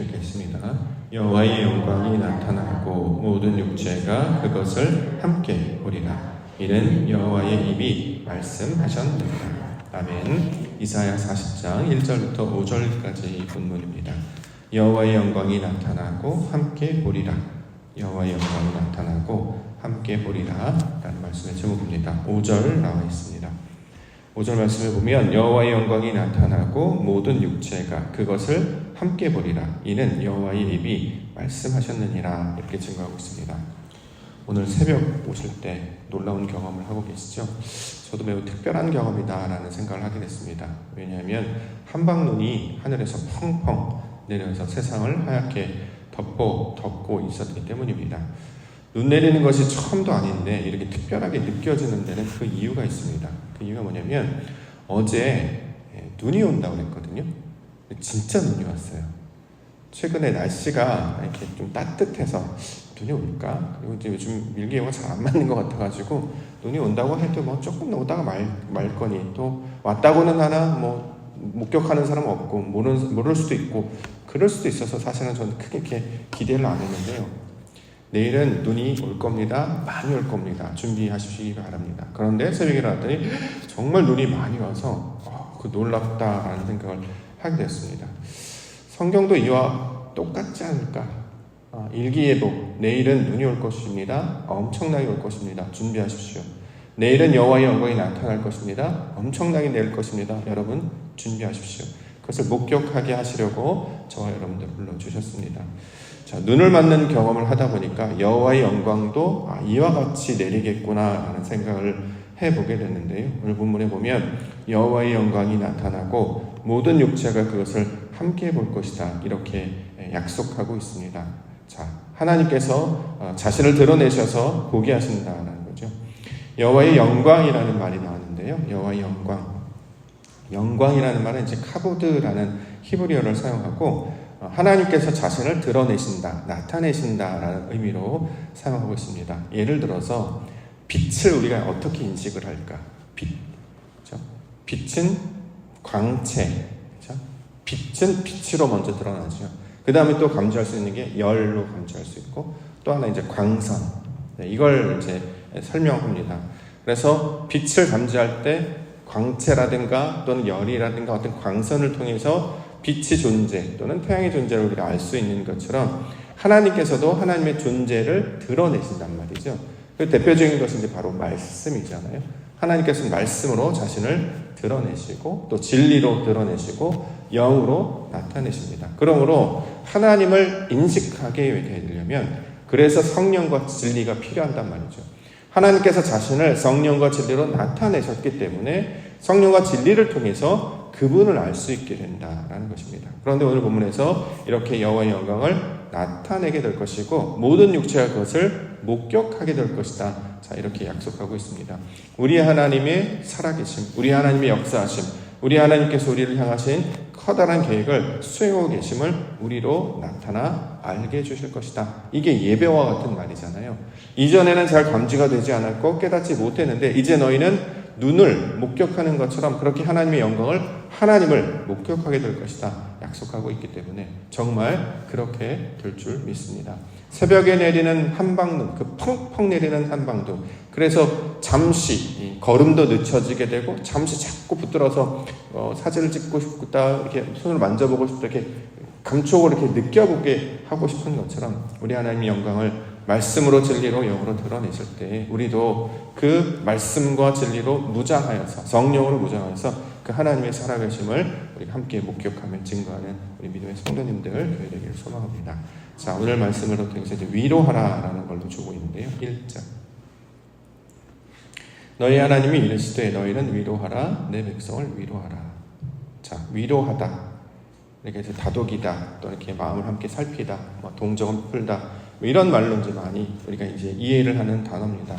읽겠습니다. 여호와의 영광이 나타나고 모든 육체가 그것을 함께 보리라. 이는 여호와의 입이 말씀하셨느니라. 아멘. 이사야 40장 1절부터 5절까지 본문입니다. 여호와의 영광이 나타나고 함께 보리라. 여호와의 영광이 나타나고 함께 보리라 라는 말씀의 제목입니다. 5절 나와 있습니다. 5절 말씀을 보면 여호와의 영광이 나타나고 모든 육체가 그것을 함께 보리라. 이는 여호와의 입이 말씀하셨느니라. 이렇게 증거하고 있습니다. 오늘 새벽 오실 때 놀라운 경험을 하고 계시죠? 저도 매우 특별한 경험이다 라는 생각을 하게 됐습니다. 왜냐하면 한방눈이 하늘에서 펑펑 내려서 세상을 하얗게 덮고 있었기 때문입니다. 눈 내리는 것이 처음도 아닌데 이렇게 특별하게 느껴지는 데는 그 이유가 있습니다. 그 이유가 뭐냐면 어제 눈이 온다고 그랬거든요. 진짜 눈이 왔어요. 최근에 날씨가 이렇게 좀 따뜻해서 눈이 올까? 그리고 이제 요즘 일기예보가 잘 안 맞는 것 같아가지고 눈이 온다고 해도 뭐 조금 오다가 말 거니 또 왔다고는 하나 뭐 목격하는 사람은 없고 모를 수도 있고 그럴 수도 있어서 사실은 저는 크게 이렇게 기대를 안 했는데요. 내일은 눈이 올 겁니다. 많이 올 겁니다. 준비하시기 바랍니다. 그런데 새벽에 일어났더니 정말 눈이 많이 와서 그 놀랍다라는 생각을 하게 됐습니다. 성경도 이와 똑같지 않을까? 일기예보, 내일은 눈이 올 것입니다. 엄청나게 올 것입니다. 준비하십시오. 내일은 여호와의 영광이 나타날 것입니다. 엄청나게 내릴 것입니다. 여러분 준비하십시오. 그것을 목격하게 하시려고 저와 여러분들 불러주셨습니다. 자, 눈을 맞는 경험을 하다 보니까 여호와의 영광도 이와 같이 내리겠구나라는 생각을 해보게 됐는데요. 오늘 본문에 보면 여호와의 영광이 나타나고 모든 육체가 그것을 함께 볼 것이다. 이렇게 약속하고 있습니다. 자, 하나님께서 자신을 드러내셔서 보게 하신다는 거죠. 여호와의 영광이라는 말이 나왔는데요. 여호와의 영광이라는 말은 이제 카보드라는 히브리어를 사용하고 하나님께서 자신을 드러내신다, 나타내신다라는 의미로 사용하고 있습니다. 예를 들어서 빛을 우리가 어떻게 인식을 할까? 그렇죠? 빛은 광채, 그렇죠? 빛은 빛으로 먼저 드러나죠. 그 다음에 또 감지할 수 있는 게 열로 감지할 수 있고 또 하나 이제 광선, 이걸 이제 설명합니다. 그래서 빛을 감지할 때 광채라든가 또는 열이라든가 어떤 광선을 통해서 빛의 존재 또는 태양의 존재를 우리가 알 수 있는 것처럼 하나님께서도 하나님의 존재를 드러내신단 말이죠. 그 대표적인 것이 이제 바로 말씀이잖아요. 하나님께서는 말씀으로 자신을 드러내시고 또 진리로 드러내시고 영으로 나타내십니다. 그러므로 하나님을 인식하게 되려면 그래서 성령과 진리가 필요한단 말이죠. 하나님께서 자신을 성령과 진리로 나타내셨기 때문에 성령과 진리를 통해서 그분을 알 수 있게 된다라는 것입니다. 그런데 오늘 본문에서 이렇게 여호와의 영광을 나타내게 될 것이고 모든 육체가 그것을 목격하게 될 것이다. 자, 이렇게 약속하고 있습니다. 우리 하나님의 살아계심, 우리 하나님의 역사하심, 우리 하나님께서 우리를 향하신 커다란 계획을 수행하고 계심을 우리로 나타나 알게 해주실 것이다. 이게 예배와 같은 말이잖아요. 이전에는 잘 감지가 되지 않았고 깨닫지 못했는데 이제 너희는 눈을 목격하는 것처럼 그렇게 하나님의 영광을 하나님을 목격하게 될 것이다 약속하고 있기 때문에 정말 그렇게 될 줄 믿습니다. 새벽에 내리는 한방눈, 그 펑펑 내리는 한방눈, 그래서 잠시 걸음도 늦춰지게 되고 잠시 자꾸 붙들어서 사진을 찍고 싶다, 이렇게 손을 만져보고 싶다, 이렇게 감촉을 이렇게 느껴보게 하고 싶은 것처럼 우리 하나님의 영광을 말씀으로 진리로 영으로 드러내실 때 우리도 그 말씀과 진리로 무장하여서 성령으로 무장하여서 그 하나님의 살아계심을 우리가 함께 목격하며 증거하는 우리 믿음의 성도님들 되기를 소망합니다. 자, 오늘 말씀으로 통해서 이제 위로하라라는 걸로 주고 있는데요. 1절. 너희 하나님이 이르시되 너희는 위로하라 내 백성을 위로하라. 자, 위로하다. 이렇게 이제 다독이다. 또 이렇게 마음을 함께 살피다. 동정을 풀다. 이런 말로 이제 많이 우리가 이제 이해를 하는 단어입니다.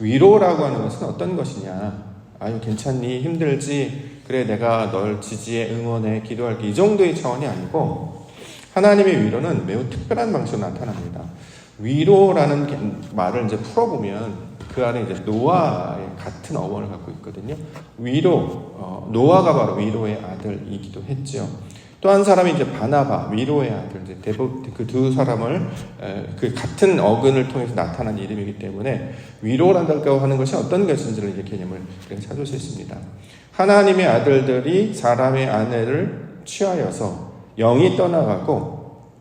위로라고 하는 것은 어떤 것이냐? 아유, 괜찮니? 힘들지? 그래, 내가 널 지지해, 응원해, 기도할게. 이 정도의 차원이 아니고 하나님의 위로는 매우 특별한 방식으로 나타납니다. 위로라는 말을 이제 풀어보면 그 안에 이제 노아의 같은 어원을 갖고 있거든요. 위로, 노아가 바로 위로의 아들이기도 했죠. 또 한 사람이 이제 바나바, 위로의 아들, 그 두 사람을 그 같은 어근을 통해서 나타난 이름이기 때문에 위로란다고 하는 것이 어떤 것인지를 이제 개념을 찾을 수 있습니다. 하나님의 아들들이 사람의 아내를 취하여서 영이 떠나가고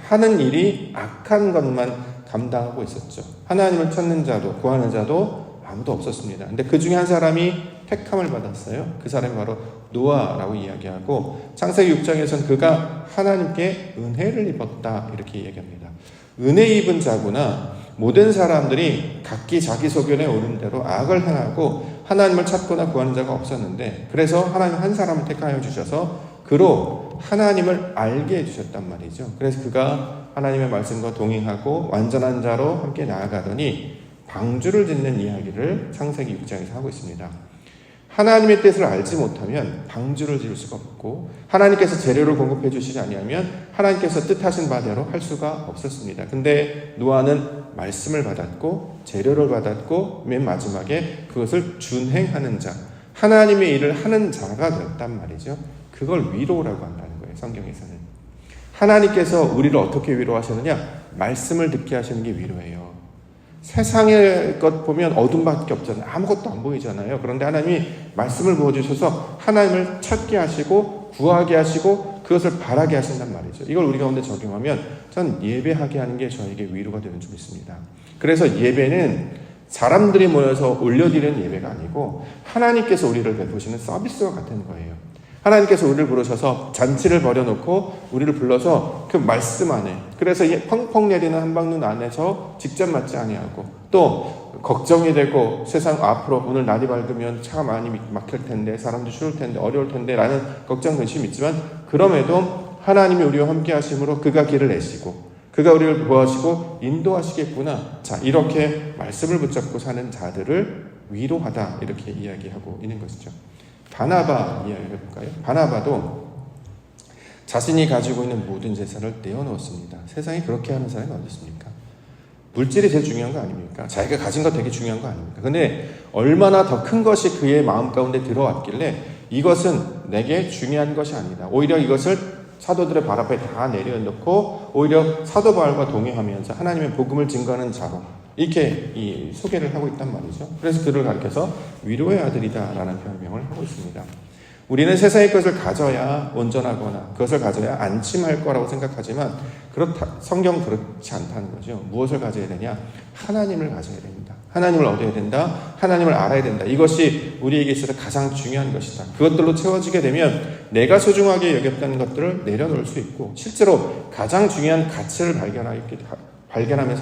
하는 일이 악한 것만 감당하고 있었죠. 하나님을 찾는 자도 구하는 자도 아무도 없었습니다. 근데 그 중에 한 사람이 택함을 받았어요. 그 사람이 바로 노아라고 이야기하고 창세기 6장에서는 그가 하나님께 은혜를 입었다 이렇게 이야기합니다. 은혜 입은 자구나. 모든 사람들이 각기 자기 소견에 오른 대로 악을 행하고 하나님을 찾거나 구하는 자가 없었는데 그래서 하나님 한 사람을 택하여 주셔서 그로 하나님을 알게 해주셨단 말이죠. 그래서 그가 하나님의 말씀과 동행하고 완전한 자로 함께 나아가더니 방주를 짓는 이야기를 창세기 6장에서 하고 있습니다. 하나님의 뜻을 알지 못하면 방주를 지을 수가 없고 하나님께서 재료를 공급해 주시지 아니하면 하나님께서 뜻하신 바대로 할 수가 없었습니다. 근데 노아는 말씀을 받았고 재료를 받았고 맨 마지막에 그것을 준행하는 자, 하나님의 일을 하는 자가 되었단 말이죠. 그걸 위로라고 한다는 거예요. 성경에서는. 하나님께서 우리를 어떻게 위로하셨느냐? 말씀을 듣게 하시는 게 위로예요. 세상의 것 보면 어둠밖에 없잖아요. 아무것도 안 보이잖아요. 그런데 하나님이 말씀을 부어주셔서 하나님을 찾게 하시고 구하게 하시고 그것을 바라게 하신단 말이죠. 이걸 우리 가운데 적용하면 전 예배하게 하는 게 저에게 위로가 되는 줄 믿습니다. 그래서 예배는 사람들이 모여서 올려드리는 예배가 아니고 하나님께서 우리를 베푸시는 서비스와 같은 거예요. 하나님께서 우리를 부르셔서 잔치를 벌여놓고 우리를 불러서 그 말씀 안에, 그래서 이 펑펑 내리는 한방눈 안에서 직접 맞지 아니하고 또 걱정이 되고 세상 앞으로 오늘 날이 밝으면 차가 많이 막힐 텐데 사람도 추울 텐데 어려울 텐데 라는 걱정 근심이 있지만 그럼에도 하나님이 우리와 함께 하심으로 그가 길을 내시고 그가 우리를 도와주시고 인도하시겠구나. 자, 이렇게 말씀을 붙잡고 사는 자들을 위로하다 이렇게 이야기하고 있는 것이죠. 바나바 이야기를 해볼까요? 바나바도 자신이 가지고 있는 모든 재산을 내어놓았습니다. 세상에 그렇게 하는 사람이 어디 있습니까? 물질이 제일 중요한 거 아닙니까? 자기가 가진 거 되게 중요한 거 아닙니까? 근데 얼마나 더 큰 것이 그의 마음 가운데 들어왔길래 이것은 내게 중요한 것이 아니다. 오히려 이것을 사도들의 발 앞에 다 내려놓고 오히려 사도 바울과 동행하면서 하나님의 복음을 증거하는 자로 이렇게 이 소개를 하고 있단 말이죠. 그래서 그를 가리켜서 위로의 아들이다라는 별명을 하고 있습니다. 우리는 세상의 것을 가져야 온전하거나 그것을 가져야 안심할 거라고 생각하지만 성경은 그렇지 않다는 거죠. 무엇을 가져야 되냐? 하나님을 가져야 됩니다. 하나님을 얻어야 된다. 하나님을 알아야 된다. 이것이 우리에게 있어서 가장 중요한 것이다. 그것들로 채워지게 되면 내가 소중하게 여겼던 것들을 내려놓을 수 있고 실제로 가장 중요한 가치를 발견하며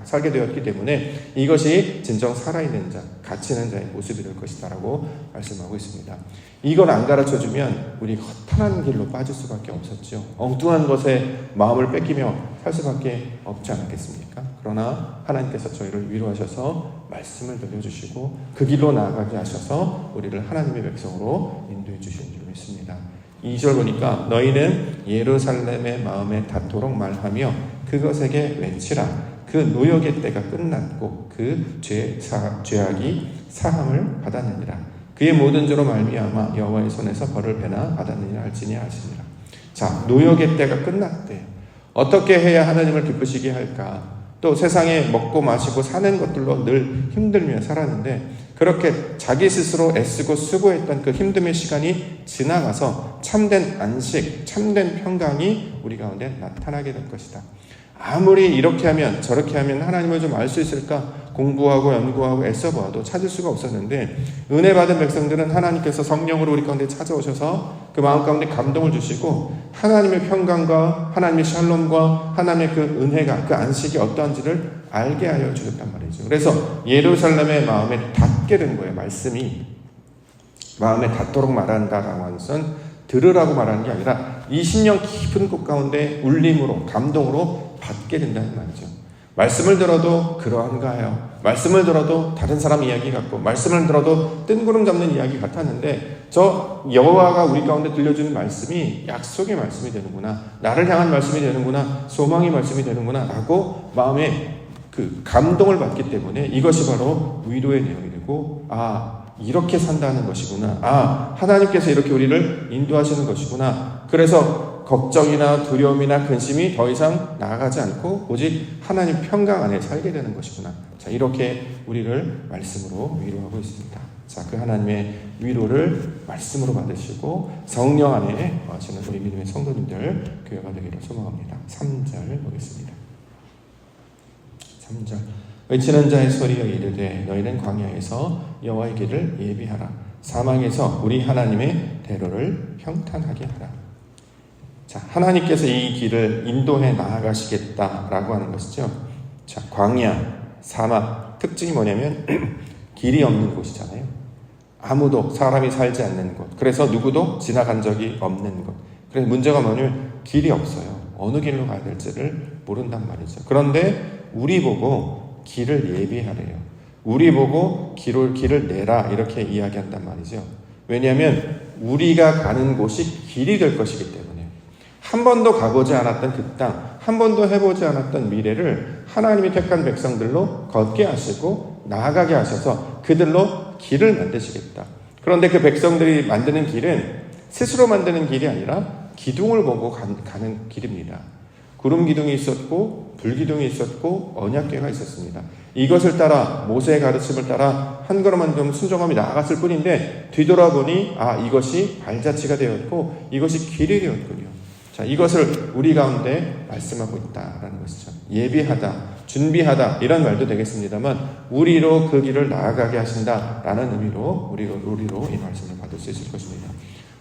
살게 되었기 때문에 이것이 진정 살아있는 자, 가치 있는 자의 모습이 될 것이다 라고 말씀하고 있습니다. 이걸 안 가르쳐주면 우리 허탄한 길로 빠질 수밖에 없었죠. 엉뚱한 것에 마음을 뺏기며 살 수밖에 없지 않았겠습니까? 그러나 하나님께서 저희를 위로하셔서 말씀을 들려주시고 그 길로 나아가게 하셔서 우리를 하나님의 백성으로 인도해 주시는 줄 믿습니다. 2절 보니까 너희는 예루살렘의 마음에 닿도록 말하며 그것에게 외치라. 그 노역의 때가 끝났고 그 죄악이 사함을 받았느니라. 그의 모든 죄로 말미암아 여호와의 손에서 벌을 배나 받았느니라 할지니 하시니라. 자, 노역의 때가 끝났대요. 어떻게 해야 하나님을 기쁘시게 할까? 또 세상에 먹고 마시고 사는 것들로 늘 힘들며 살았는데 그렇게 자기 스스로 애쓰고 수고했던 그 힘듦의 시간이 지나가서 참된 안식, 참된 평강이 우리 가운데 나타나게 될 것이다. 아무리 이렇게 하면 저렇게 하면 하나님을 좀 알 수 있을까? 공부하고 연구하고 애써봐도 찾을 수가 없었는데 은혜 받은 백성들은 하나님께서 성령으로 우리 가운데 찾아오셔서 그 마음 가운데 감동을 주시고 하나님의 평강과 하나님의 샬롬과 하나님의 그 은혜가 그 안식이 어떠한지를 알게 하여 주셨단 말이죠. 그래서 예루살렘의 마음에 닿게 된 거예요. 말씀이 마음에 닿도록 말한다라고 하는 것은 들으라고 말하는 게 아니라 20년 깊은 곳 가운데 울림으로 감동으로 받게 된다는 말이죠. 말씀을 들어도 그러한가요? 말씀을 들어도 다른 사람 이야기 같고 말씀을 들어도 뜬구름 잡는 이야기 같았는데 저 여호와가 우리 가운데 들려주는 말씀이 약속의 말씀이 되는구나, 나를 향한 말씀이 되는구나, 소망의 말씀이 되는구나 라고 마음에 그 감동을 받기 때문에 이것이 바로 위로의 내용이 되고 이렇게 산다는 것이구나, 하나님께서 이렇게 우리를 인도하시는 것이구나. 그래서 걱정이나 두려움이나 근심이 더 이상 나아가지 않고 오직 하나님 평강 안에 살게 되는 것이구나. 자, 이렇게 우리를 말씀으로 위로하고 있습니다. 자, 그 하나님의 위로를 말씀으로 받으시고 성령 안에 거하시는 우리 믿음의 성도님들 교회가 되기를 소망합니다. 3절 보겠습니다. 3절 외치는 자의 소리가 이르되 너희는 광야에서 여호와의 길을 예비하라. 사망에서 우리 하나님의 대로를 평탄하게 하라. 자, 하나님께서 이 길을 인도해 나아가시겠다라고 하는 것이죠. 자, 광야, 사막 특징이 뭐냐면 길이 없는 곳이잖아요. 아무도 사람이 살지 않는 곳. 그래서 누구도 지나간 적이 없는 곳. 그래서 문제가 뭐냐면 길이 없어요. 어느 길로 가야 될지를 모른단 말이죠. 그런데 우리 보고 길을 예비하래요. 우리 보고 길을 내라 이렇게 이야기한단 말이죠. 왜냐하면 우리가 가는 곳이 길이 될 것이기 때문에 한 번도 가보지 않았던 그 땅, 한 번도 해보지 않았던 미래를 하나님이 택한 백성들로 걷게 하시고 나아가게 하셔서 그들로 길을 만드시겠다. 그런데 그 백성들이 만드는 길은 스스로 만드는 길이 아니라 기둥을 보고 가는 길입니다. 구름 기둥이 있었고 불 기둥이 있었고 언약궤가 있었습니다. 이것을 따라 모세의 가르침을 따라 한 걸음 한 걸음 순종함이 나아갔을 뿐인데 뒤돌아보니 이것이 발자취가 되었고 이것이 길이 되었군요. 자, 이것을 우리 가운데 말씀하고 있다라는 것이죠. 예비하다, 준비하다 이런 말도 되겠습니다만 우리로 그 길을 나아가게 하신다라는 의미로 우리로 이 말씀을 받을 수 있을 것입니다.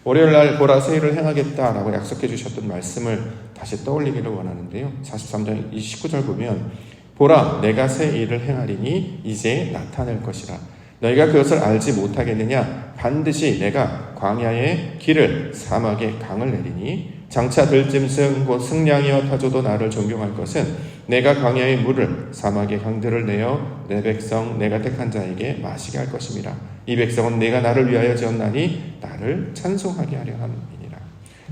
월요일날 보라 새 일을 행하겠다라고 약속해 주셨던 말씀을 다시 떠올리기를 원하는데요. 43장 29절 보면 보라 내가 새 일을 행하리니 이제 나타낼 것이라. 너희가 그것을 알지 못하겠느냐? 반드시 내가 광야의 길을 사막의 강을 내리니 장차 들짐승 곧 승냥이와 타조도 나를 존경할 것은 내가 광야의 물을 사막의 강들을 내어 내 백성 내가 택한 자에게 마시게 할 것임이라. 이 백성은 내가 나를 위하여 지었나니 나를 찬송하게 하려 함이니라.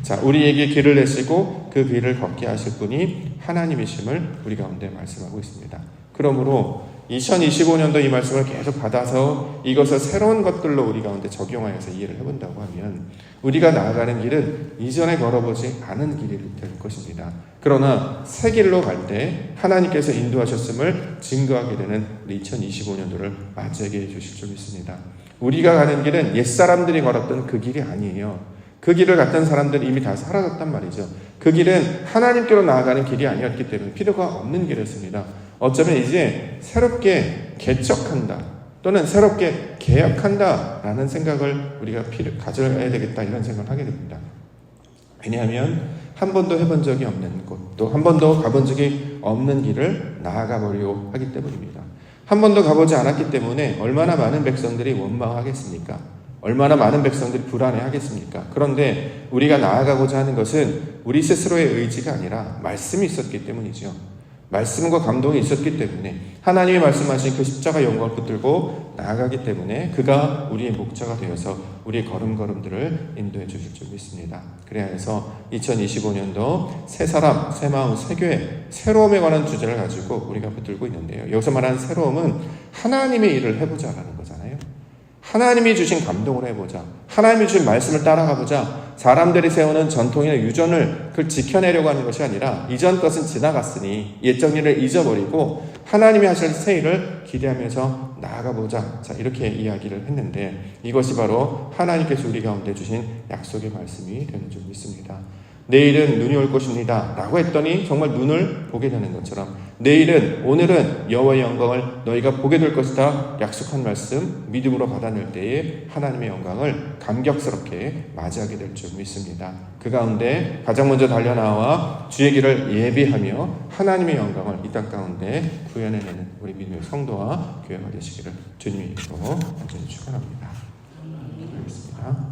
자, 우리에게 길을 내시고 그 길을 걷게 하실 분이 하나님이심을 우리 가운데 말씀하고 있습니다. 그러므로 2025년도 이 말씀을 계속 받아서 이것을 새로운 것들로 우리 가운데 적용하여서 이해를 해본다고 하면 우리가 나아가는 길은 이전에 걸어보지 않은 길이 될 것입니다. 그러나 새 길로 갈 때 하나님께서 인도하셨음을 증거하게 되는 2025년도를 맞이하게 해주실 줄 믿습니다. 우리가 가는 길은 옛사람들이 걸었던 그 길이 아니에요. 그 길을 갔던 사람들은 이미 다 사라졌단 말이죠. 그 길은 하나님께로 나아가는 길이 아니었기 때문에 필요가 없는 길이었습니다. 어쩌면 이제 새롭게 개척한다 또는 새롭게 개혁한다 라는 생각을 우리가 가져야 되겠다 이런 생각을 하게 됩니다. 왜냐하면 한 번도 해본 적이 없는 곳, 또 한 번도 가본 적이 없는 길을 나아가 보려고 하기 때문입니다. 한 번도 가보지 않았기 때문에 얼마나 많은 백성들이 원망하겠습니까? 얼마나 많은 백성들이 불안해하겠습니까? 그런데 우리가 나아가고자 하는 것은 우리 스스로의 의지가 아니라 말씀이 있었기 때문이죠. 말씀과 감동이 있었기 때문에 하나님이 말씀하신 그 십자가 영광을 붙들고 나아가기 때문에 그가 우리의 목자가 되어서 우리의 걸음걸음들을 인도해 주실 줄 믿습니다. 그래야 해서 2025년도 새 사람, 새 마음, 새 교회, 새로움에 관한 주제를 가지고 우리가 붙들고 있는데요. 여기서 말하는 새로움은 하나님의 일을 해보자라는 거잖아요. 하나님이 주신 감동을 해보자. 하나님이 주신 말씀을 따라가보자. 사람들이 세우는 전통이나 유전을 그걸 지켜내려고 하는 것이 아니라 이전 것은 지나갔으니 옛 정리를 잊어버리고 하나님이 하실 새 일을 기대하면서 나아가보자. 자, 이렇게 이야기를 했는데 이것이 바로 하나님께서 우리 가운데 주신 약속의 말씀이 되는 줄 믿습니다. 내일은 눈이 올 것입니다 라고 했더니 정말 눈을 보게 되는 것처럼 오늘은 여호와의 영광을 너희가 보게 될 것이다 약속한 말씀 믿음으로 받아낼 때에 하나님의 영광을 감격스럽게 맞이하게 될 줄 믿습니다. 그 가운데 가장 먼저 달려나와 주의 길을 예비하며 하나님의 영광을 이 땅 가운데 구현해내는 우리 믿음의 성도와 교회가 되시기를 주님의 이름으로 간절히 축원합니다. 알겠습니다.